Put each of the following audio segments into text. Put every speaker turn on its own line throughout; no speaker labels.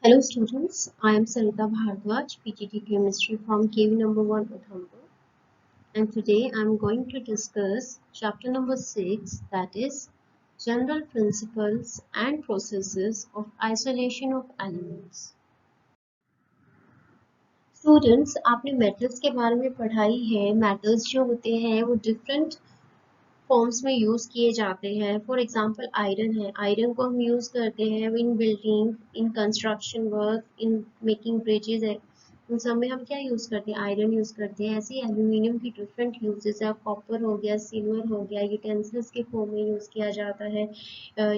Hello students, I am Sarita Bhardwaj, PGT Chemistry from KV number 1 Udhampur, and today I am going to discuss chapter number 6, that is General Principles and Processes of Isolation of Elements. Students, आपने metals के बारे में पढ़ाई है। metals जो होते हैं वो different फॉर्म्स में यूज किए जाते हैं। फॉर एग्जांपल आयरन है, आयरन को हम यूज करते हैं इन building, in construction work, in making bridges है, उन सब में हम क्या यूज करते हैं, आयरन यूज करते हैं। ऐसे एल्यूमिनियम की डिफरेंट यूजेस है, कॉपर हो गया, सिल्वर हो गया, यूटेंसिल्स के फॉर्म में यूज किया जाता है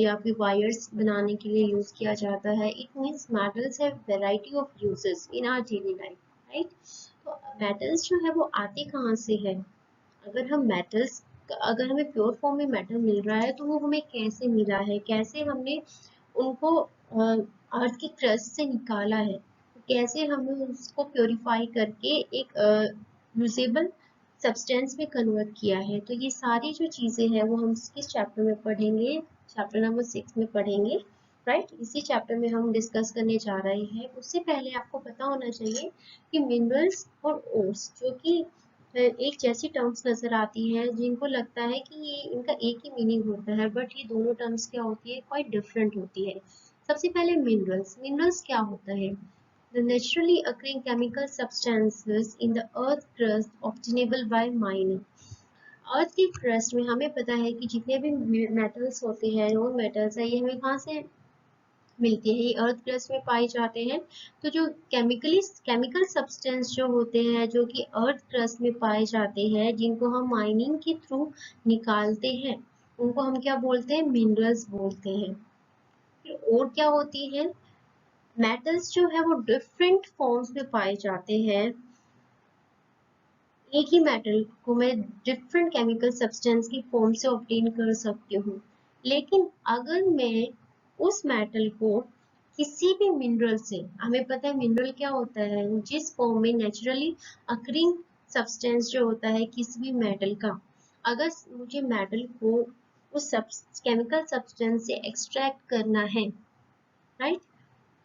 या फिर वायर्स बनाने के लिए यूज किया जाता है। It means metals have variety of uses in our daily life, right. तो मेटल्स जो है वो आते कहाँ से है? अगर हम मेटल्स अगर हमें प्योर फॉर्म में मेटल मिल रहा है तो वो हमें कैसे मिला है, कैसे हमने उनको अर्थ की क्रस्ट से निकाला है, कैसे हमने उसको प्योरीफाई करके एक यूजेबल सब्सटेंस में कन्वर्ट किया है। तो ये सारी जो चीजें हैं वो हम किस चैप्टर में पढ़ेंगे? चैप्टर नंबर 6 में पढ़ेंगे, राइट। इसी चैप्टर में हम डिस्कस करने जा रहे हैं। उससे पहले आपको पता होना चाहिए कि मिनरल्स और ओर्स जो कि एक जैसी टर्म्स नजर आती है, जिनको लगता है कि ये इनका एक ही मीनिंग होता है, बट ये दोनों टर्म्स क्या होती है, क्वाइट डिफरेंट होती है। सबसे पहले मिनरल्स। मिनरल्स क्या होता है? The naturally occurring chemical substances in the earth crust obtainable by mining. अर्थ की क्रस्ट में हमें पता है कि जितने भी मेटल्स होते हैं, नॉन मेटल्स है, ये हमें कहाँ से मिलती है? ये अर्थ क्रस्ट में पाए जाते हैं। तो जो केमिकल सब्सटेंस जो होते हैं, जो कि अर्थ क्रस्ट में पाए जाते हैं, जिनको हम माइनिंग के थ्रू निकालते हैं, उनको हम क्या बोलते हैं? मिनरल्स बोलते हैं। फिर और क्या होती है? मेटल्स जो है वो डिफरेंट फॉर्म्स में पाए जाते हैं। एक ही मेटल को मैं डिफरेंट केमिकल सब्सटेंस की फॉर्म से ऑब्टेन कर सकती हूँ, लेकिन अगर मैं उस मेटल को किसी भी मिनरल से, हमें पता है मिनरल क्या होता है, जिस फॉर्म में नेचुरली अकरिंग सब्सटेंस जो होता है किसी भी मेटल का, अगर मुझे मेटल को उस केमिकल सब्सटेंस से एक्सट्रैक्ट करना है, राइट,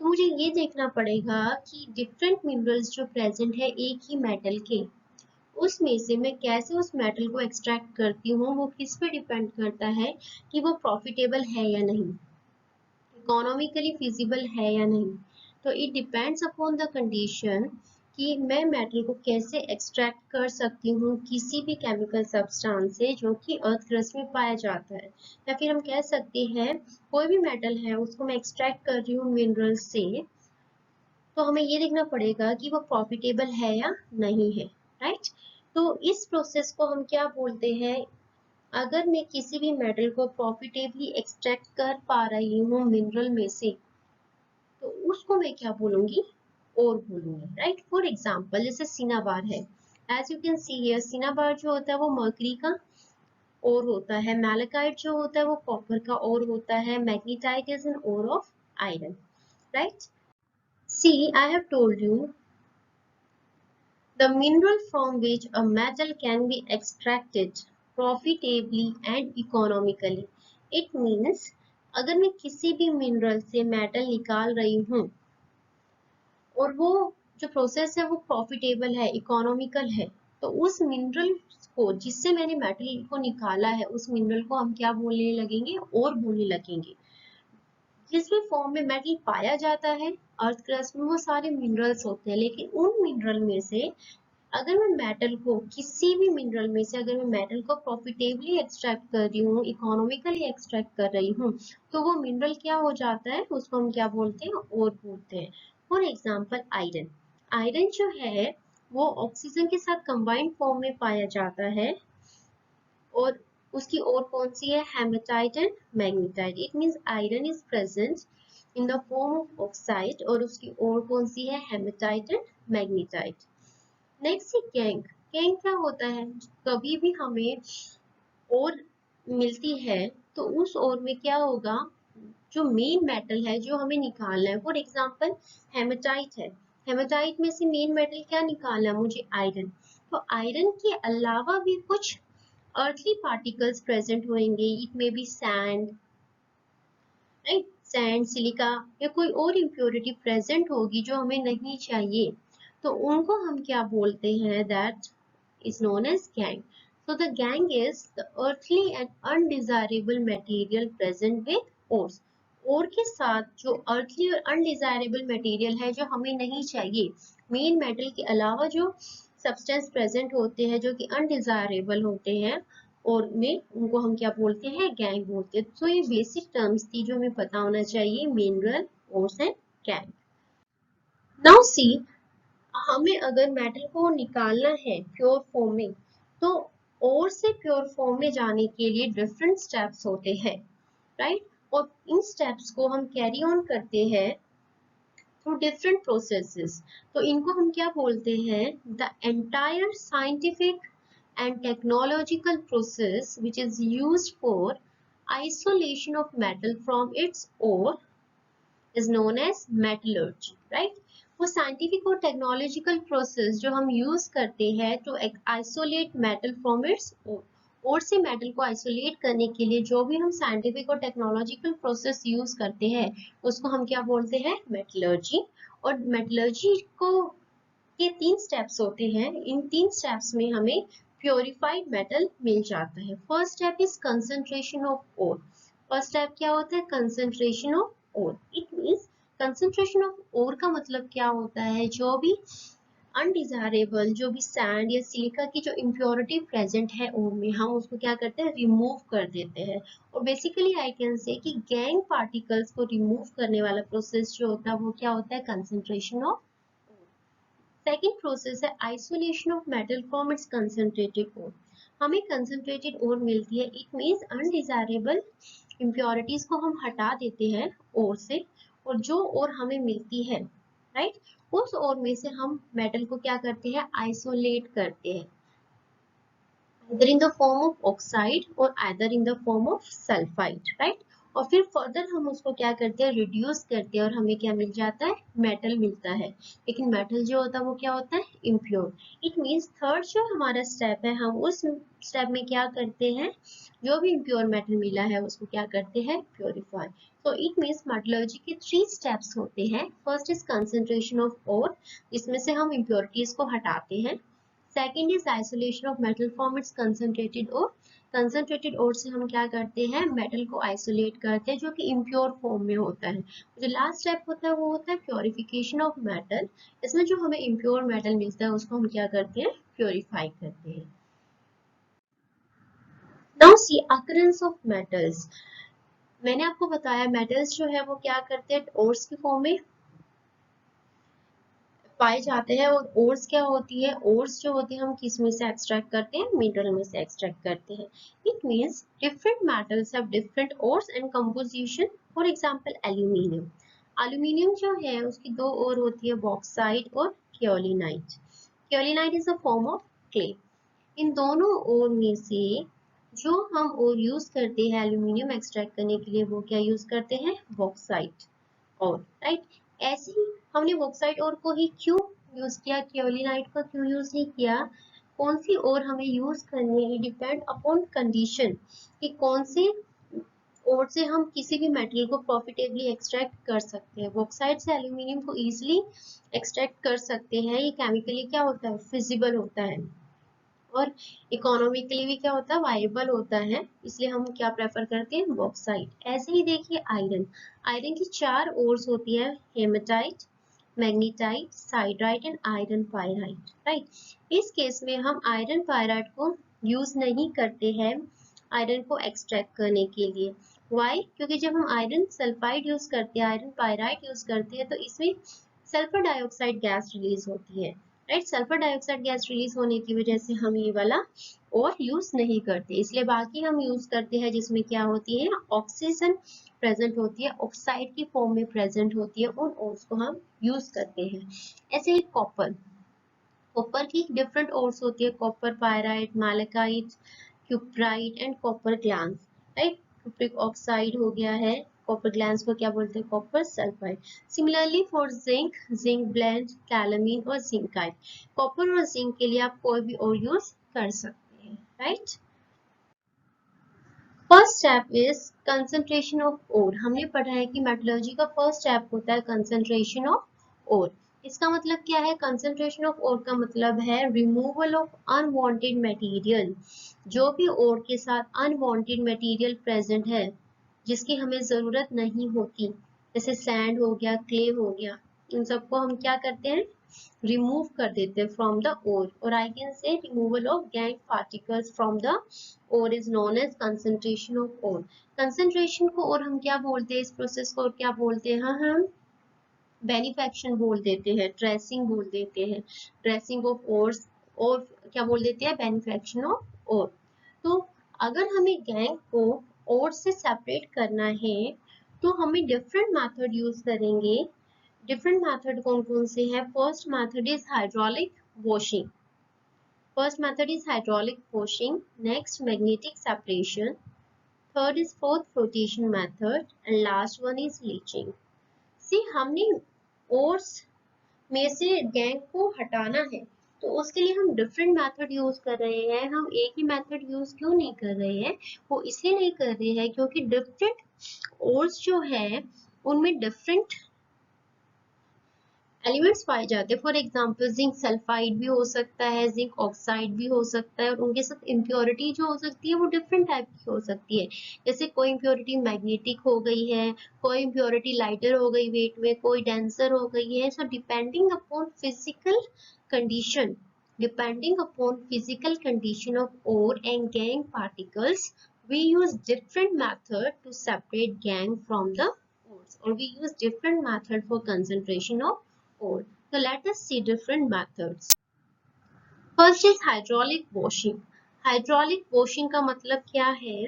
तो मुझे ये देखना पड़ेगा कि डिफरेंट मिनरल्स जो प्रेजेंट है एक ही मेटल के, उसमें से मैं कैसे उस मेटल को एक्सट्रैक्ट करती हूँ, वो किस पे डिपेंड करता है कि वो प्रॉफिटेबल है या नहीं, इकोनॉमिकली फिजिबल है या नहीं। तो it depends upon the condition कि मैं मेटल को कैसे एक्सट्रैक्ट कर सकती हूँ किसी भी केमिकल सब्सटेंस से जो कि अर्थ क्रस्ट में पाया जाता है। या फिर हम कह सकते हैं कोई भी मेटल है उसको मैं एक्सट्रैक्ट कर रही हूँ मिनरल से, तो हमें ये देखना पड़ेगा कि वो प्रॉफिटेबल है या नहीं है, राइट। तो इस प्रोसेस को हम क्या बोलते हैं? अगर मैं किसी भी मेटल को प्रॉफिटेबली एक्सट्रैक्ट कर पा रही हूँ मिनरल में से, तो उसको मैं क्या बोलूंगी? और बोलूंगी, राइट। फॉर एग्जाम्पल जैसे सिनाबार है, as you can see here, cinnabar जो होता है वो मर्करी का और होता है, मैलेकाइट जो होता है वो कॉपर का और होता है, magnetite is an ore of iron, right. See, I have told you the mineral from which a metal can be extracted profitably and economically. It means अगर मैं किसी भी मिनरल से मेटल निकाल रही हूँ और वो जो प्रोसेस है वो प्रॉफिटेबल है, इकोनॉमिकल है, तो उस मिनरल को, जिससे मैंने मेटल को निकाला है, उस मिनरल को हम क्या बोलने लगेंगे? और बोलने लगेंगे। जिस भी फॉर्म में मेटल पाया जाता है अर्थ क्रस्ट में, वो सारे मिनरल्स होते हैं, लेकिन उन मिनरल में से अगर मैं मेटल को, किसी भी मिनरल में से अगर मैं मेटल को प्रॉफिटेबली एक्सट्रैक्ट कर रही हूँ, इकोनॉमिकली एक्सट्रैक्ट कर रही हूँ, तो वो मिनरल क्या हो जाता है? उसको हम क्या बोलते हैं? और बोलते हैं। For example iron. आयरन जो है वो ऑक्सीजन के साथ कंबाइंड फॉर्म में पाया जाता है, और उसकी और कौन सी है? Haematite and magnetite. It means iron is present in the form of oxide, और उसकी और कौन सी है? Haematite and magnetite. नेक्स्ट है गैंग। गैंग क्या होता है? कभी भी हमें और मिलती है तो उस और में क्या होगा? जो मेन मेटल है जो हमें निकालना है, फॉर एग्जांपल हेमेटाइट है, हेमेटाइट में से मेन मेटल क्या निकालना है मुझे? आयरन। तो आयरन के अलावा भी कुछ अर्थली पार्टिकल्स प्रेजेंट होंगे, it may be sand, right. Sand, silica या कोई और इम्प्योरिटी प्रेजेंट होगी जो हमें नहीं चाहिए, तो उनको हम क्या बोलते हैं, that is known as gangue. So the gangue is the earthly and undesirable material present with ores. और के साथ जो अर्थली और अनडिजायरेबल मटेरियल है जो हमें नहीं चाहिए, मेन मेटल के अलावा जो सब्सटेंस प्रेजेंट होते हैं जो कि अनडिजायरेबल होते हैं और में, उनको हम क्या बोलते हैं, गैंग बोलते हैं। तो ये बेसिक टर्म्स थी जो हमें पता होना चाहिए, mineral, ores and gang. Now see, हमें अगर मेटल को निकालना है प्योर फॉर्म में, तो ओर से प्योर फॉर्म में जाने के लिए डिफरेंट स्टेप्स होते हैं, राइट? और इन स्टेप्स को हम कैरी ऑन करते हैं थ्रू डिफरेंट प्रोसेसेस। तो इनको हम क्या बोलते हैं, the entire scientific and technological process which is used for isolation of metal from its ore is known as metallurgy, right? वो साइंटिफिक और टेक्नोलॉजिकल प्रोसेस जो हम यूज करते हैं to isolate metal from its ore से metal को isolate करने के लिए जो भी हम साइंटिफिक और टेक्नोलॉजिकल प्रोसेस यूज करते हैं उसको हम क्या बोलते हैं, मेटलर्जी। और मेटलर्जी को के 3 स्टेप्स होते हैं, इन 3 स्टेप्स में हमें प्योरिफाइड मेटल मिल जाता है। First step is concentration of ore. First step क्या होता है, concentration of ore. It means concentration of ore का मतलब क्या होता है, जो भी अनडिजायरेबल, जो भी सैंड या सिलिका की जो इम्प्योरिटी प्रेजेंट है ओर में, हम उसको क्या करते हैं, रिमूव कर देते हैं। और बेसिकली आई कैन से कि गैंग पार्टिकल्स को रिमूव करने वाला प्रोसेस जो होता है वो क्या होता है, कंसंट्रेशन ऑफ। सेकेंड प्रोसेस है isolation of metal from its concentrated ore. हमें कंसंट्रेटेड ओर मिलती है, इट मींस अनडिजायरेबल इम्प्योरिटीज को हम हटा देते हैं ओर से, और जो ओर हमें मिलती है, राइट, उस ओर में से हम मेटल को क्या करते हैं, आइसोलेट करते हैं, either in the form of oxide or either in the form of sulfide, right? और फिर फर्दर हम उसको क्या करते हैं, रिड्यूस करते हैं और हमें क्या मिल जाता है, मेटल मिलता है। लेकिन मेटल जो होता है वो क्या होता है, इम्प्योर। इट मींस थर्ड जो हमारा स्टेप है, हम उस स्टेप में क्या करते हैं, जो भी इम्प्योर मेटल मिला है उसको क्या करते हैं, प्योरीफाई। तो इट मींस मेटलर्जी के 3 स्टेप्स होते हैं। First is concentration of ore, इसमें से हम इम्प्योरिटीज को हटाते हैं। Second is isolation of metal from its concentrated ore. Concentrated ore से हम क्या करते हैं, मेटल को आइसोलेट करते हैं जो कि इम्प्योर फॉर्म में होता है। जो लास्ट स्टेप होता है वो होता है प्योरिफिकेशन ऑफ मेटल। इसमें जो हमें इम्प्योर मेटल मिलता है उसको हम क्या करते हैं, प्योरीफाई करते हैं। Now see occurrence of metals. मैंने आपको बताया मेटल्स जो है वो क्या करते हैं, ओर्स की फॉर्म में पाए जाते हैं। और ओर्स क्या होती है, ओर्स जो होती है हम किस में से एक्सट्रैक्ट करते हैं, मिनरल में से एक्सट्रैक्ट करते हैं। It means different metals have different ores and composition. For example aluminium, aluminium जो है उसकी 2 ओर होती है, बॉक्साइट और kaolinite. Kaolinite is a form of clay. इन दोनों ओर में से जो हम ओर यूज करते हैं एल्यूमिनियम एक्सट्रैक्ट करने के लिए वो क्या यूज करते हैं, बॉक्साइट और, राइट। ऐसे ही हमने बॉक्साइट और को ही क्यों यूज किया, केओलिनाइट को क्यों यूज नहीं किया, कौन सी और हमें यूज करनी है, डिपेंड अपॉन कंडीशन कि कौन से और से हम किसी भी मेटल को प्रॉफिटेबली एक्सट्रैक्ट कर सकते हैं। बॉक्साइट से एल्यूमिनियम को इजीली एक्सट्रैक्ट कर सकते हैं, ये केमिकली क्या होता है, फिजिबल होता है और इकोनॉमिकली भी क्या होता है, वायबल होता है, इसलिए हम क्या प्रेफर करते हैं, बॉक्साइट। ऐसे ही देखिए आयरन, आयरन की 4 ओर्स होती है, hematite, magnetite, siderite and iron pyrite, right. इस केस में हम आयरन पायराइट को यूज नहीं करते हैं आयरन को एक्सट्रैक्ट करने के लिए। वाई, क्योंकि जब हम आयरन सल्फाइड यूज करते हैं, आयरन पायराइट यूज करते हैं, तो इसमें सल्फर डाइऑक्साइड गैस रिलीज होती है, right. Sulphur dioxide gas release होने की वजह से हम ये वाला और यूज नहीं करते, इसलिए बाकी हम यूज करते हैं जिसमें क्या होती है, ऑक्सीजन प्रेजेंट होती है, ऑक्साइड की फॉर्म में प्रेजेंट होती है, उन ओर्स को हम यूज करते हैं। ऐसे ही कॉपर, कॉपर की डिफरेंट ओर्स होती है, copper pyrite, malachite, cuprite and copper glance, right. Cupric oxide हो गया है, कॉपर ग्लांस को क्या बोलते हैं, copper sulphide. Similarly for zinc, zinc blende, calamine और जिंकाइट। कॉपर और जिंक के लिए आप कोई भी और यूज कर सकते हैं, right. First step is concentration of ore. हमने पढ़ा है कि मेटलर्जी का फर्स्ट स्टेप होता है कंसंट्रेशन ऑफ ओर। इसका मतलब क्या है? कंसंट्रेशन ऑफ ओर का मतलब है रिमूवल ऑफ अनवांटेड मटेरियल। जो भी ओर के साथ अनवांटेड मटेरियल प्रेजेंट है, जिसकी हमें जरूरत नहीं होती, जैसे सैंड हो गया, क्ले हो गया, इन सबको हम क्या करते हैं? रिमूव कर देते हैं फ्रॉम द ओर। और I can say removal of gangue particles from the ore is known as concentration of ore. Concentration को और हम क्या बोलते हैं? इस प्रोसेस को और क्या बोलते हैं? हम बेनिफेक्शन बोल देते हैं, ट्रेसिंग बोल देते हैं, ट्रेसिंग ऑफ ओर्स, और क्या बोल देते हैं? बेनिफेक्शन ऑफ ओर। तो अगर हमें गैंग को ओर से सेपरेट करना है तो हमें डिफरेंट मेथड यूज करेंगे। डिफरेंट मेथड कौन कौन से हैं? First method is hydraulic washing. First method is hydraulic washing, next magnetic separation, third is fourth flotation method, and last one is leaching. See, हमने ओर्स में से गैंग को हटाना है तो उसके लिए हम डिफरेंट मेथड यूज कर रहे हैं। हम एक ही मेथड यूज क्यों नहीं कर रहे हैं? वो इसलिए नहीं कर रहे हैं क्योंकि डिफरेंट ओर्स जो है उनमें डिफरेंट एलिमेंट्स पाए जाते हैं। फॉर एग्जाम्पल जिंक सल्फाइड भी हो सकता है, जिंक ऑक्साइड भी हो सकता है, और उनके साथ इम्प्योरिटी जो हो सकती है वो डिफरेंट टाइप की हो सकती है। जैसे कोई इम्प्योरिटी मैग्नेटिक हो गई है, कोई इम्प्योरिटी लाइटर हो गई वेट में, कोई डेंसर हो गई है। So depending upon physical condition, depending upon physical condition of ore and gangue particles, we use different method to separate gang from the ores, or we use different method for concentration of ore. So let us see different methods. First is hydraulic washing. Hydraulic washing का मतलब क्या है?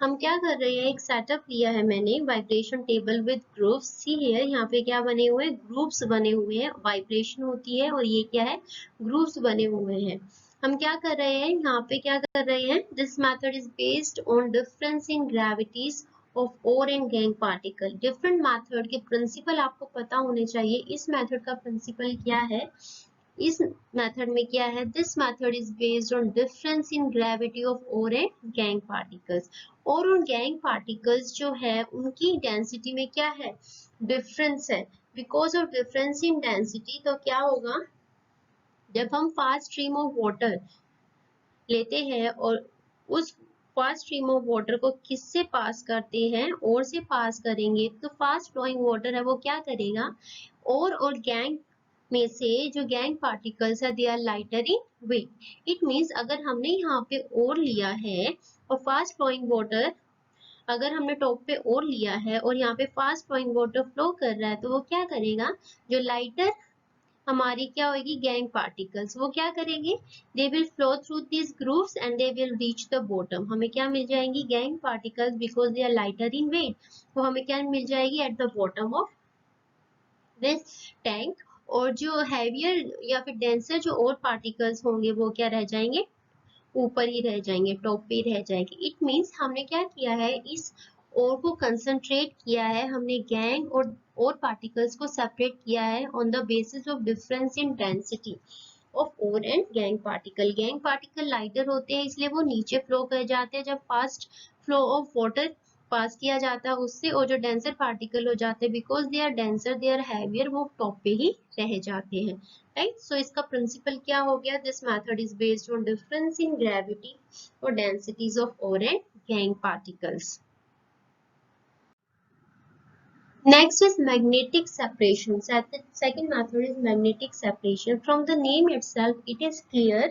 हम क्या कर रहे हैं? एक सेटअप लिया है मैंने, vibration table with groups. See here, यहाँ पे क्या बने हुए हैं? ग्रुप्स बने हुए हैं। वाइब्रेशन होती है और ये क्या है? ग्रुप्स बने हुए हैं। हम क्या कर रहे हैं? यहाँ पे क्या कर रहे हैं? This method is based on difference in gravities of ore and gangue particle. Different method के प्रिंसिपल आपको पता होने चाहिए। इस मेथड का प्रिंसिपल क्या है? इस मेथड में क्या है? This method is based on difference in gravity of ore and gangue particles. और उन गैंग पार्टिकल्स जो है उनकी डेंसिटी में क्या है? डिफरेंस है। Because of difference in density, तो क्या होगा? जब हम फास्ट स्ट्रीम ऑफ वाटर लेते हैं और उस फास्ट स्ट्रीम ऑफ वाटर को किससे पास करते हैं? और से पास करेंगे, तो फास्ट फ्लोइंग वाटर है वो क्या करेगा? और गैंग में से जो गैंग पार्टिकल्स है they are lighter in weight. It means अगर हमने यहाँ पे और लिया है और फास्ट फ्लोइंग वाटर, अगर हमने टॉप पे और लिया है और यहाँ पे फास्ट फ्लोइंग वाटर फ्लो कर रहा है, तो वो क्या करेगा? जो लाइटर हमारी क्या होगी? गैंग पार्टिकल्स, वो क्या करेंगे? They will flow through this grooves and they will reach the bottom. हमें क्या मिल जाएंगी? Gangue particles, because they are lighter in weight, वो हमें क्या मिल जाएगी? At the bottom of this tank. और जो हैवियर या फिर डेंसर जो और पार्टिकल्स होंगे वो क्या रह जाएंगे? ऊपर ही रह जाएंगे, टॉप पे ही रह जाएंगे। इट मींस हमने क्या किया है? इस ओर को कंसंट्रेट किया है हमने, गैंग और पार्टिकल्स को सेपरेट किया है on the basis of difference in density of ore and gangue particle. Gangue particle lighter होते हैं इसलिए वो नीचे फ्लो कर जाते हैं जब फास्ट फ्लो ऑफ वाटर पास किया जाता है उससे, और जो डेंसर पार्टिकल हो जाते हैं because they are denser, they are heavier, वो टॉप पे ही रह जाते हैं। राइट, सो इसका प्रिंसिपल क्या हो गया? This method is based on difference in gravity और densities of ore and gangue particles. Next is magnetic separation. Second method is magnetic separation. From the name itself, it is clear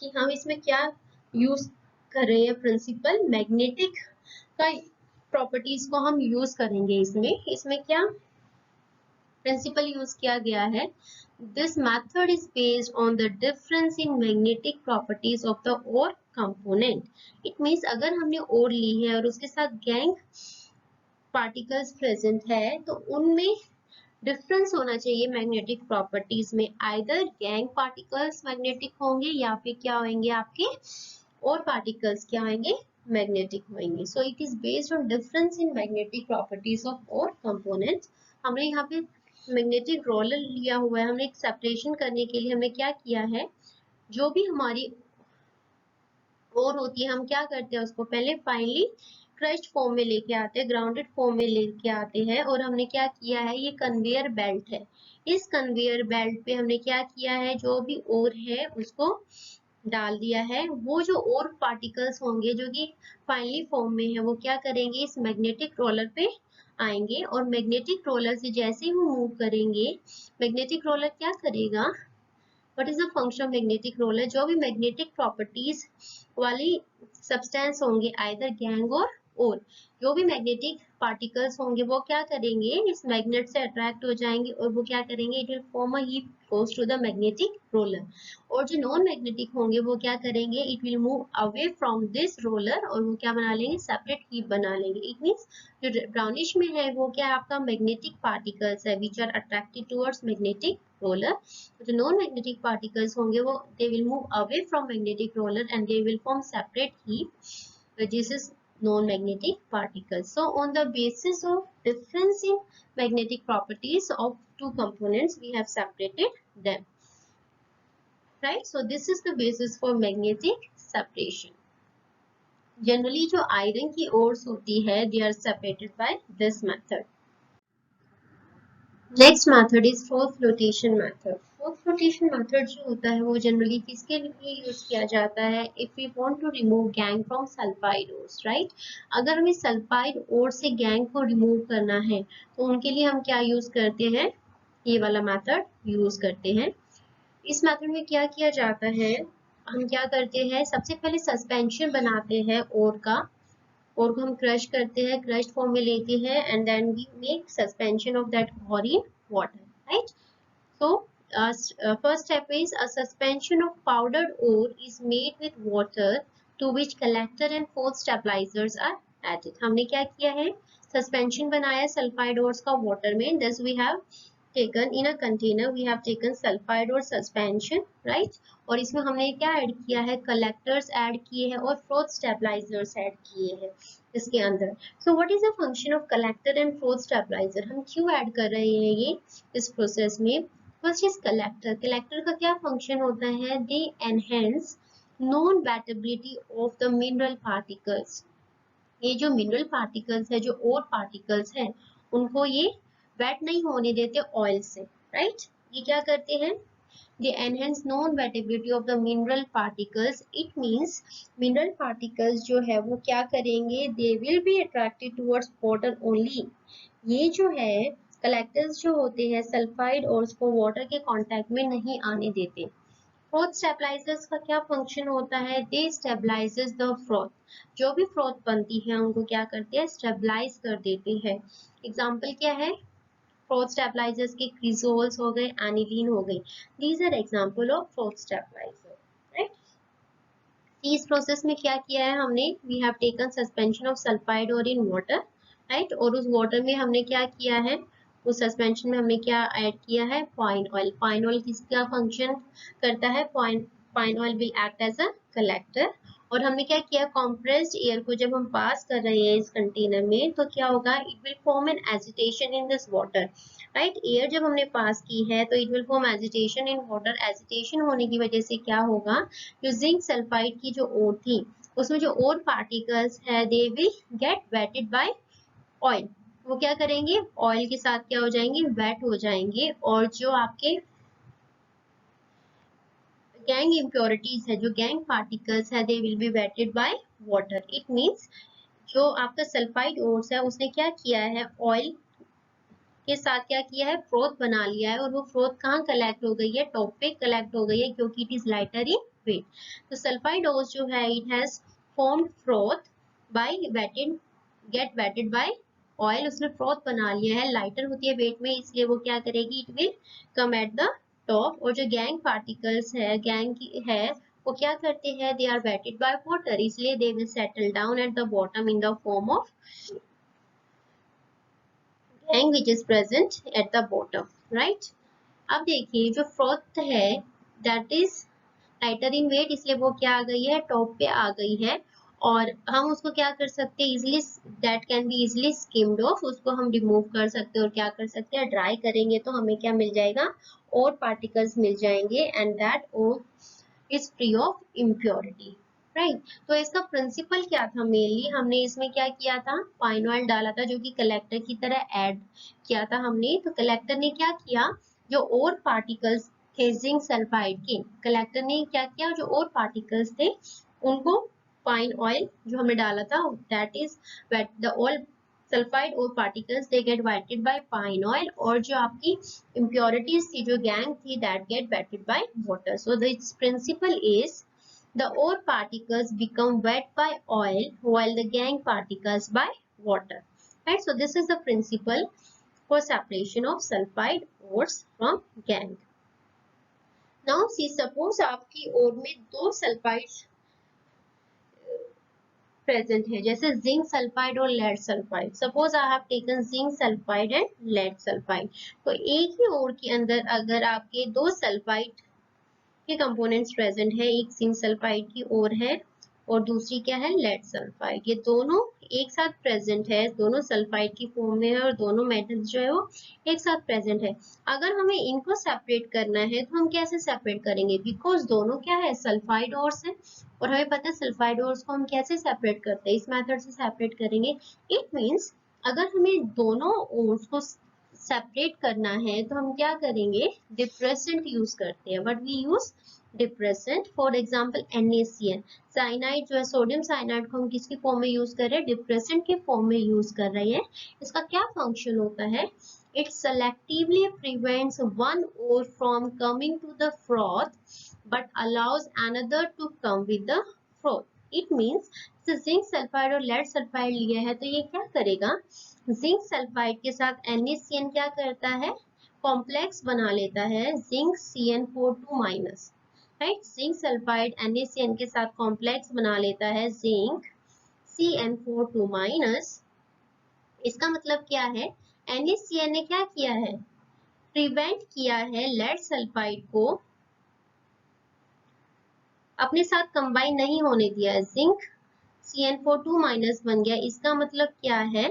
कि हम इसमें क्या use कर रहे हैं? Principal magnetic का properties को हम यूज करेंगे इसमें। इसमें क्या प्रिंसिपल यूज किया गया है? This method is based on the difference in magnetic properties of the ore component. It means अगर हमने ओर ली है और उसके साथ गैंग पार्टिकल्स प्रेजेंट है तो उनमें डिफरेंस होना चाहिए मैग्नेटिक प्रॉपर्टीज में। आइदर गैंग पार्टिकल्स मैग्नेटिक होंगे या फिर क्या होंगे? आपके और पार्टिकल्स क्या होंगे? मैग्नेटिक होंगे। So it is based on difference in magnetic properties of और कंपोनेंट्स। हमने यहाँ पे मैग्नेटिक रोलर लिया हुआ है। हमने एक सेपरेशन करने के लिए हमने क्या किया है? जो भी हमारी और होती है हम क्या करते हैं? उसको पहले फाइनली क्रश्ड फॉर्म में लेके आते हैं, ग्राउंडेड फॉर्म में लेके आते हैं, और हमने क्या किया है, ये कन्वेयर बेल्ट है। इस कन्वेयर बेल्ट पे हमने क्या किया है, जो भी ओर है उसको डाल दिया है। वो जो और पार्टिकल्स होंगे जो कि फाइनली फॉर्म में है, वो क्या करेंगे, इस मैग्नेटिक रोलर पे आएंगे, और मैग्नेटिक रोलर से जैसे ही वो मूव करेंगे, मैग्नेटिक रोलर क्या करेगा, what is the function of magnetic roller, जो भी मैग्नेटिक प्रॉपर्टीज वाली सब्सटेंस होंगे, आइदर गैंग और जो भी मैग्नेटिक पार्टिकल्स होंगे वो क्या करेंगे, इस मैग्नेट से अट्रैक्ट हो जाएंगे, और वो क्या करेंगे, it will form a heap goes to the magnetic roller. और जो नॉन मैग्नेटिक होंगे वो क्या करेंगे, it will move away from this roller, और वो क्या बना लेंगे, सेपरेट हीप बना लेंगे। इट मींस जो ब्राउनिश में है वो क्या आपका मैग्नेटिक पार्टिकल्स है which are attracted towards magnetic roller. जो नॉन मैग्नेटिक पार्टिकल्स होंगे वो they will move away from magnetic roller and they will form separate heap, this is non-magnetic particles. So on the basis of difference in magnetic properties of two components, we have separated them, right? So this is the basis for magnetic separation. Generally जो iron की ores होती है, they are separated by this method. Next method is fourth flotation method. Fourth flotation method जो होता है वो generally किसके लिए यूज किया जाता है, if we want to remove gang from sulfide ores, right? अगर हमें सल्फाइड ओर से गैंग को रिमूव करना है तो उनके लिए हम क्या यूज करते हैं, ये वाला मेथड यूज करते हैं। इस मेथड में क्या किया जाता है, हम क्या करते हैं, सबसे पहले सस्पेंशन बनाते हैं ओर का, और को हम क्रश करते हैं, क्रश्ड फॉर्म में लेते हैं, and then we make suspension of that ore in water, right? So first step is a suspension of powdered ore is made with water to which collector and fourth stabilizers are added. हमने क्या किया है, suspension बनाया sulphide ores का water में, thus we have taken in a container, we have taken sulfide or suspension, right? और इसमें हमने क्या ऐड किया है, कलेक्टर्स ऐड किए हैं और फ्रोथ स्टेबलाइजर्स ऐड किए हैं इसके अंदर। So what is the function of collector and froth stabiliser, हम क्यों ऐड कर रहे हैं ये इस प्रोसेस में। फर्स्ट इज कलेक्टर, कलेक्टर का क्या फंक्शन होता है, they enhance non wettability of the mineral particles. ये जो मिनरल पार्टिकल्स है, जो और पार्टिकल्स हैं, उनको ये वेट नहीं होने देते ऑयल से, राइट? ये क्या करते हैं, they enhance non-wettability of the mineral particles. It means mineral particles जो है वो क्या करेंगे, they will be attracted towards water only. ये जो है कलेक्टर्स जो होते हैं सल्फाइड और उसको वाटर के कांटेक्ट में नहीं आने देते। फ्रोथ स्टेबलाइजर्स का क्या फंक्शन होता है, दे स्टेबलाइजेस द फ्रोथ, जो भी फ्रोथ बनती है उनको क्या करते हैं, स्टेबलाइज कर देते हैं। एग्जांपल क्या है, फ्रोथ स्टेबलाइजर्स के क्रिजोल्स हो गए, एनिलीन हो गई, these are example of froth stabiliser, right? इस प्रोसेस में क्या किया है हमने, we have taken suspension of sulphide ore in water, right? और उस वाटर में हमने क्या किया है, उस सस्पेंशन में हमने क्या ऐड किया है, पॉइन ऑयल। पॉइन ऑयल किसका फंक्शन करता है, pine oil will act as a collector. और हमने क्या किया, कॉम्प्रेस्ड एयर को जब हम पास कर रहे हैं इस कंटेनर में तो क्या होगा, it will form an agitation in this water, right? Air जब हमने पास की है तो it will form agitation in water. Agitation होने की वजह से क्या होगा, जो जिंक सल्फाइड की जो ओर थी उसमें जो और पार्टिकल्स है, they will get wetted by oil. वो क्या करेंगे, ऑयल के साथ क्या हो जाएंगे, वेट हो जाएंगे, और जो आपके गैंग इम्प्योरिटीज है, जो गैंग पार्टिकल्स है, they will be wetted by water. It means जो आपका सल्फाइड ओर्स है उसने क्या किया है, ऑयल के साथ क्या किया है, फ्रोथ बना लिया है, और वो फ्रोथ कहाँ कलेक्ट हो गई है, टॉप पे कलेक्ट हो गई है, क्योंकि it is lighter in weight. तो सल्फाइड ओर्स जो है, it has formed froth by wetted, get wetted by oil, उसने फ्रोथ बना लिया है, लाइटर होती है वेट में, इसलिए वो क्या करेगी, it will come at the top. और जो गैंग पार्टिकल्स है, गैंग की है, वो क्या करते हैं, they are wetted by water, इसलिए they will settle down at the bottom in the form of gang which is present at the bottom, right? अब देखिए जो फ्रोथ है that is lighter in weight, इसलिए वो क्या आ गई है, टॉप पे आ गई है, और हम उसको क्या कर सकते हैं, easily that can be easily skimmed of, उसको हम रिमूव कर सकते हैं, और क्या कर सकते हैं, ड्राई करेंगे तो हमें क्या मिल जाएगा, और पार्टिकल्स मिल जाएंगे, and that ore is free of impurity, right. तो इसका प्रिंसिपल क्या था, मेनली हमने इसमें क्या किया था, पाइन ऑयल डाला था जो कि कलेक्टर की तरह ऐड किया था हमने। तो कलेक्टर ने क्या किया, जो और पार्टिकल्स थे जिंक सल्फाइड के, कलेक्टर ने क्या किया, जो और पार्टिकल्स थे उनको पाइन ऑयल जो हमने डाला था, that is the all sulphide ore particles they get wetted by pine oil, और जो आपकी impurities थी, जो गैंग थी, that get wetted by water. So this principle is the ore particles become wet by oil while the gangue particles by water. Right? So this is the principle for separation of sulfide ores from gangue. Now see, suppose आपकी ओर में दो sulphide present है, जैसे zinc sulphide और lead sulphide. Suppose I have taken zinc sulphide and lead sulphide. तो एक ही ओर के अंदर अगर आपके दो सल्फाइड के कंपोनेंट्स प्रेजेंट है, एक जिंक सल्फाइड की ओर है और दूसरी क्या है, लेड सल्फाइड, ये दोनों एक साथ प्रेजेंट है, दोनों सल्फाइड की फॉर्म में है और दोनों मेटल्स जो है वो एक साथ प्रेजेंट है। अगर हमें इनको सेपरेट करना है तो हम कैसे सेपरेट करेंगे, बिकॉज दोनों क्या है, सल्फाइड ओर्स है, और हमें पता है सल्फाइड ओर्स को हम कैसे सेपरेट करते हैं, इस मेथड से सेपरेट करेंगे। इट मींस अगर हमें दोनों ओर्स को सेपरेट करना है तो हम क्या करेंगे, डिप्रेसेंट यूज करते हैं, but we use depressant. For example NaCN, cyanide जो है, सोडियम साइनाइड को हम किसकी फॉर्म में यूज कर रहे हैं, डिप्रेसेंट के फॉर्म में यूज कर रहे हैं। इसका क्या फंक्शन होता है, it selectively prevents one ore from coming to the froth but allows another to come with the froth. It means zinc sulphide और लेड सल्फाइड लिया है तो ये क्या करेगा, जिंक सल्फाइड के साथ NaCN क्या करता है, कॉम्प्लेक्स बना लेता है zinc CN4 2-, right. Zinc sulphide NaCN के साथ कॉम्प्लेक्स बना लेता है जिंक CN4 2-। इसका मतलब क्या है, NaCN ने क्या किया है, प्रिवेंट किया है लेड सल्फाइड को अपने साथ कंबाइन नहीं होने दिया है, जिंक CN4 2- बन गया। इसका मतलब क्या है,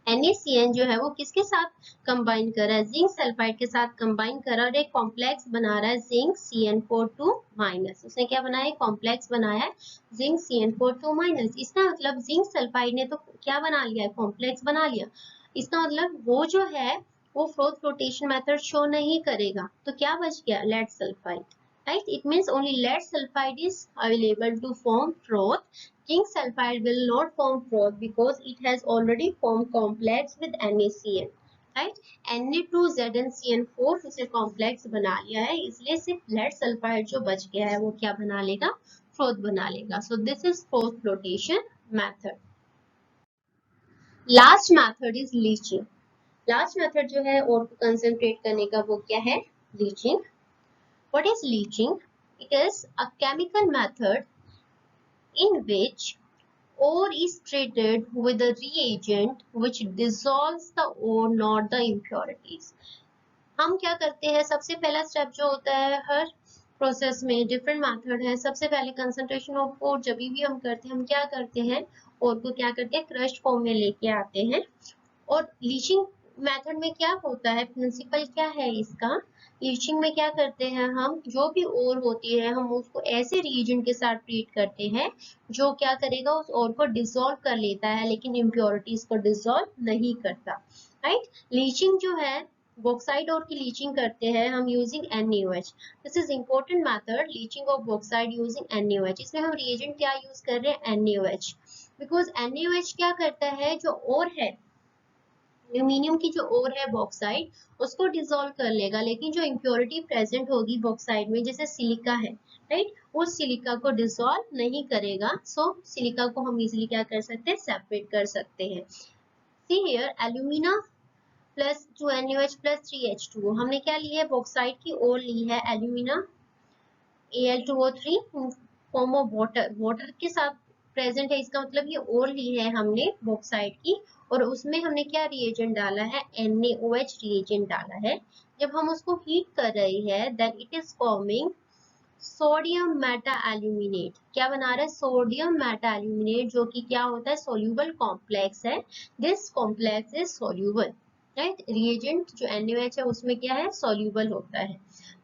NaCN जो है वो किसके साथ कंबाइन कर रहा है, जिंक सल्फाइड के साथ कंबाइन कर रहा है और एक कॉम्प्लेक्स बना रहा है जिंक CN4 2-। उसने क्या बनाया है, कॉम्प्लेक्स बनाया है जिंक CN4 2-। इसका मतलब जिंक सल्फाइड ने तो क्या बना लिया है, कॉम्प्लेक्स बना लिया। इसका मतलब वो जो है वो फ्लोथ फ्लोटेशन मेथड शो नहीं करेगा, तो क्या बच गया, lead sulphide, right? It means only lead sulfide is available to form froth. Zinc sulfide will not form froth because it has already formed complex with NaCN, right? Na2ZnCN4 उसे complex बना लिया है, इसलिए सिर्फ लेड सल्फाइड जो बच गया है वो क्या बना लेगा, फ्रोथ बना लेगा। So this is froth flotation method. Last method is leaching. Last method जो है और को कंसंट्रेट करने का वो क्या है, leaching. What is leaching? It is a chemical method in which ore is treated with a reagent which dissolves the ore, not the impurities. हम क्या करते हैं, सबसे पहला स्टेप जो होता है हर प्रोसेस में, डिफरेंट मेथड है। सबसे पहले कंसंट्रेशन ऑफ ओर जब भी हम करते हैं, हम क्या करते हैं, ओर को क्या करते हैं, क्रश्ड फॉर्म में लेके आते हैं। और लीचिंग मेथड में क्या होता है, प्रिंसिपल क्या है इसका, लीचिंग में क्या करते हैं, हम जो भी ओर होती है हम उसको ऐसे रिएजेंट के साथ ट्रीट करते हैं जो क्या करेगा, उस ओर को डिसॉल्व कर लेता है लेकिन इम्प्योरिटीज को डिसॉल्व नहीं करता, राइट। लीचिंग जो है, बॉक्साइड ओर की लीचिंग करते हैं हम using NaOH। This is important method, leaching of bauxite using NaOH। इसमें हम रिएजेंट क्या यूज कर रहे हैं, NaOH, बिकॉज NaOH क्या करता है, जो ओर है, एल्यूमिनियम की जो ओर है बॉक्साइड, उसको डिसॉल्व कर लेगा, लेकिन जो इम्प्योरिटी प्रेजेंट होगी बॉक्साइड में, जैसे सिलिका है, राइट, उस सिलिका को डिसॉल्व नहीं करेगा। सो सिलिका को हम इजीली क्या कर सकते हैं, सेपरेट कर सकते हैं। See here, alumina plus 2NaOH plus 3H2O, हमने क्या लिया है, बॉक्साइड की ओर ली है, alumina Al2O3 form of water, water के साथ प्रेजेंट है, इसका मतलब ये ओर ली है हमने बॉक्साइड की, और उसमें हमने क्या रिएजेंट डाला है, NaOH रिएजेंट डाला है। जब हम उसको हीट कर रहे हैं then it is forming sodium meta aluminate. क्या बना रहा है, सोडियम मेटा एल्यूमिनेट, जो कि क्या होता है, सोल्यूबल कॉम्प्लेक्स है। This complex is soluble, right. Reagent जो NaOH है उसमें क्या है, सॉल्यूबल होता है।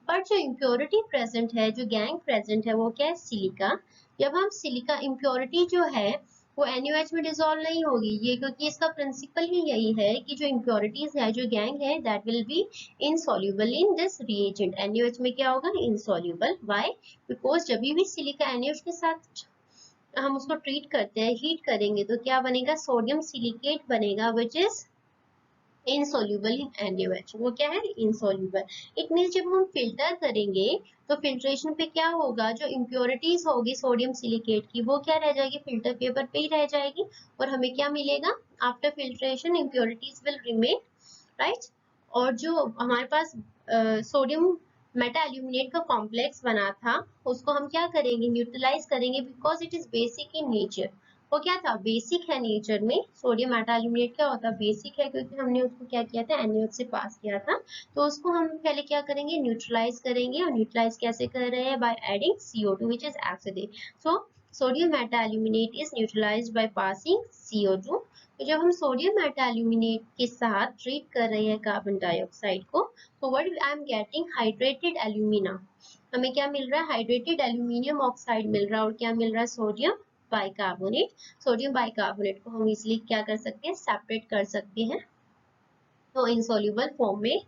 पर जो इम्प्योरिटी प्रेजेंट है, जो गैंग प्रेजेंट है, वो क्या है, सिलिका। जब हम सिलिका इम्प्योरिटी जो है वो NaOH में डिसॉल्व नहीं होगी, ये क्योंकि इसका प्रिंसिपल ही यही है कि जो इम्प्योरिटीज है, जो गैंग है, that will be insoluble in this reagent. NaOH में क्या होगा, इनसॉल्यूबल। व्हाई? बिकॉज जब भी सिलिका NaOH के साथ हम उसको ट्रीट करते हैं, हीट करेंगे, तो क्या बनेगा, सोडियम सिलिकेट बनेगा, which is insoluble in NaOH। वो क्या है, इनसॉल्यूबल। इट मींस जब हम फिल्टर करेंगे तो फिल्ट्रेशन पे क्या होगा, जो इम्प्योरिटीज होगी सोडियम सिलिकेट की, वो क्या रह जाएगी, फिल्टर पेपर पे ही रह जाएगी, और हमें क्या मिलेगा, after filtration impurities will remain, right. और जो हमारे पास सोडियम मेटा एल्यूमिनेट का कॉम्प्लेक्स बना था, उसको हम क्या करेंगे, न्यूट्रलाइज करेंगे, because it is basic in nature. वो क्या था, बेसिक है नेचर में। सोडियम मेटा एल्यूमिनेट क्या होता है, बेसिक है, क्योंकि हमने उसको क्या किया था, NaOH से पास किया था। तो उसको हम पहले क्या करेंगे, न्यूट्रलाइज करेंगे। और न्यूट्रलाइज कैसे कर रहे हैं, by adding CO2 which is acid. So sodium meta aluminate is neutralised by passing CO2। तो जब हम सोडियम मेटा एल्यूमिनेट के साथ ट्रीट कर रहे हैं कार्बन डाइऑक्साइड को, तो what I am getting, hydrated alumina. हमें क्या मिल रहा है, हाइड्रेटेड एल्यूमिनियम ऑक्साइड मिल रहा है। और क्या मिल रहा है, सोडियम बाइकार्बोनेट। सोडियम बाइकार्बोनेट को हम इसलिए क्या कर सकते हैं, सेपरेट कर सकते हैं। तो इनसॉल्युबल फॉर्म में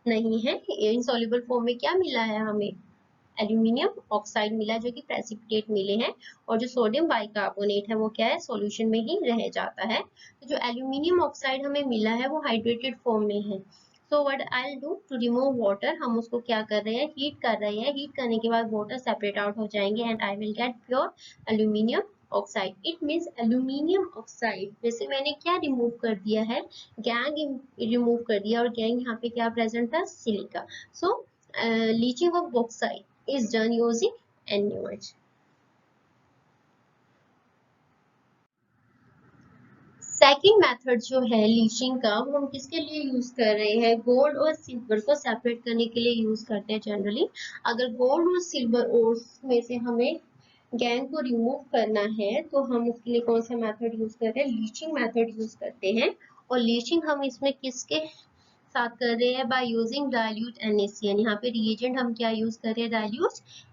नहीं है। इनसॉल्युबल फॉर्म में क्या मिला है हमें, एल्यूमिनियम ऑक्साइड मिला, जो कि प्रेसिपिटेट मिले हैं। और जो सोडियम बाइकार्बोनेट है वो क्या है, सॉल्यूशन में ही रह जाता है। तो जो एल्यूमिनियम ऑक्साइड हमें मिला है वो हाइड्रेटेड फॉर्म में है। So what I will do to remove water, हम उसको क्या कर रहे हैं, हीट कर रहे हैं। हीट करने के बाद वाटर सेपरेट आउट हो जाएंगे and I will get pure aluminium oxide. It means aluminium oxide जैसे मैंने क्या रिमूव कर दिया है, गैंग रिमूव कर दिया। और गैंग यहाँ पे क्या प्रेजेंट था, silica. So leaching of bauxite is done using NaOH. Second method जो है लीचिंग का, वो हम किसके लिए यूज कर रहे हैं, गोल्ड और सिल्वर को सेपरेट करने के लिए यूज करते हैं जनरली। अगर गोल्ड और सिल्वर ओर्स में से हमें गैंग को रिमूव करना है, तो हम उसके लिए कौन सा मेथड यूज करते हैं, लीचिंग मेथड यूज करते हैं। और लीचिंग हम इसमें किसके साथ कर रहे हैं, बाय यूजिंग डाइल्यूट NaCN। यहाँ पे रिएजेंट हम क्या यूज कर रहे हैं, डाइल्यूट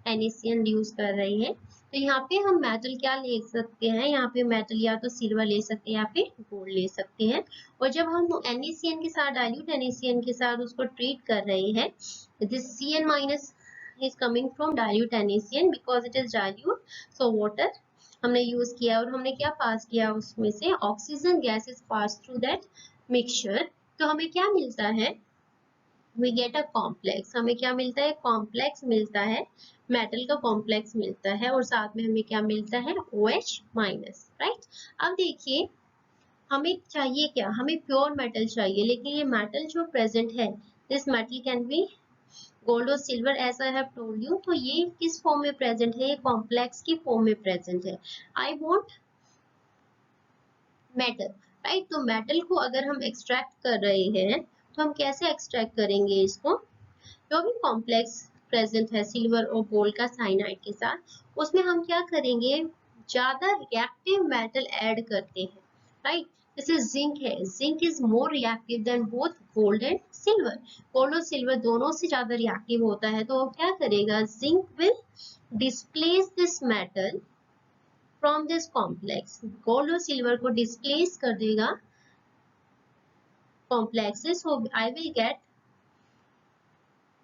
NaCN यूज कर रहे हैं। तो यहाँ पे हम मेटल क्या ले सकते हैं, यहाँ पे मेटल या तो सिल्वर ले सकते हैं या फिर गोल्ड ले सकते हैं। और जब हम NaCN के साथ, डाइल्यूट NaCN के साथ उसको ट्रीट कर रहे हैं, this Cn minus is coming from dilute NaCN because it is dilute, so water हमने यूज किया। और हमने क्या पास किया, उसमें से oxygen gas is pass through that mixture. तो हमें क्या मिलता है, we get a complex। हमें क्या मिलता है, कॉम्प्लेक्स मिलता है, मेटल का कॉम्प्लेक्स मिलता है। और साथ में हमें क्या मिलता है, OH माइनस, राइट। अब देखिए हमें चाहिए क्या, हमें प्योर मेटल चाहिए। लेकिन ये मेटल जो प्रेजेंट है, this metal can be gold or silver, as I have told you. तो ये किस फॉर्म में प्रेजेंट है, ये कॉम्प्लेक्स की फॉर्म में प्रेजेंट है। I want metal, right. तो मेटल को अगर हम एक्सट्रैक्ट कर रहे हैं, तो हम कैसे एक्सट्रैक्ट करेंगे इसको, जो भी कॉम्प्लेक्स प्रेजेंट है सिल्वर और गोल्ड का साइनाइड के साथ, उसमें हम क्या करेंगे, ज्यादा रिएक्टिव मेटल ऐड करते हैं, राइट। जैसे जिंक है, zinc is more reactive than both gold and silver. Gold or silver दोनों से ज्यादा रिएक्टिव होता है। तो वो क्या करेगा, zinc will displace this metal from this complex. Gold or silver को डिस्प्लेस कर देगा complexes. So I will get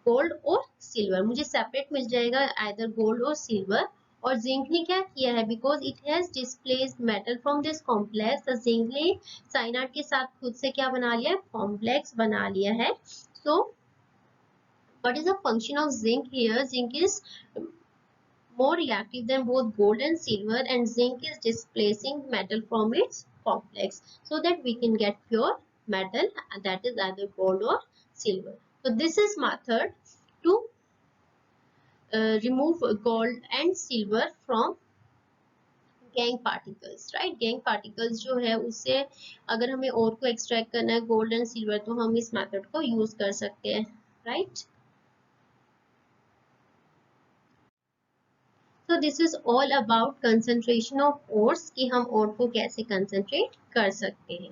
gold or silver, मुझे सेपरेट मिल जाएगा आइदर गोल्ड और सिल्वर। और जिंक ने क्या किया है, because it has displaced metal from this complex, तो जिंक ने साइनाइड के साथ खुद से क्या बना लिया, कॉम्प्लेक्स बना लिया है। So what is the function of zinc here, zinc is more reactive than both gold and silver, and zinc is displacing metal from its complex, so that we can get pure metal, and that is either gold or silver. So this is method to remove gold and silver from gang particles, right. Gang particles जो है उससे अगर हमें और को extract करना है gold and silver, तो हम इस मेथड को यूज कर सकते हैं, right. So this is all about concentration of ores कि हम ore को कैसे concentrate कर सकते हैं।